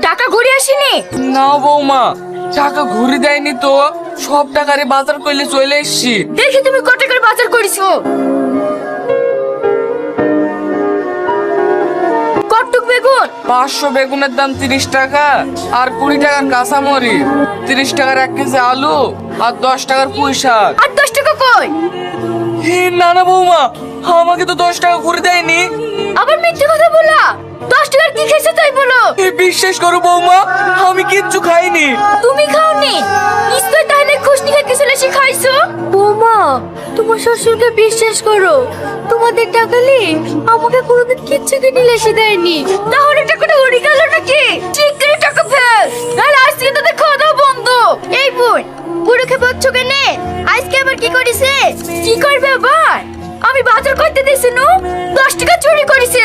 টাকা ঘুরে আসেনি? না বৌমা, টাকা ঘুরে দেয়নি তো। সব টাকারে বাজার করলে চলে এসছি। দেখি তুমি কত টাকার বাজার করেছো। কটুক বেগুন? 500 বেগুনের দাম 30 টাকা, আর 20 টাকার কাঁচামরিচ, 30 টাকার 1 কেজি আলু, আর 10 টাকার পুঁই শাক। আর 10 টাকা কই? না না বৌমা, আমাকে তো 10 টাকা ঘুরে দেয়নি। আবার মিথ্যে কথা বলা। 10 টাকার কি খেয়েছো তাই বলো। বিশ্বাস করো বৌমা, আমি কিচ্ছু খাইনি। তুমি খাওনি? নিশ্চয় তাহলে খুশনি খেতে চলে এসে খাইছো। বৌমা, তোমার শ্বশুরকে বিশ্বাস করো। তোমাদের টাকা নিয়ে আমাকে কোনোদিন কিচ্ছু কিনে লেসে দেয়নি। তাহলে টাকাটা উড়ে গেল নাকি? ঠিক করে টাকা ফেল, নাহলে আজ থেকে তোদের খাওয়া দাওয়া বন্ধ। এই বোন, বুড়োকে বলছো কেনে? আজকে আবার কি করেছে? কি করবে আবার? আমি বাজার করতে দিয়েছি, 10 টাকা চুরি করেছে।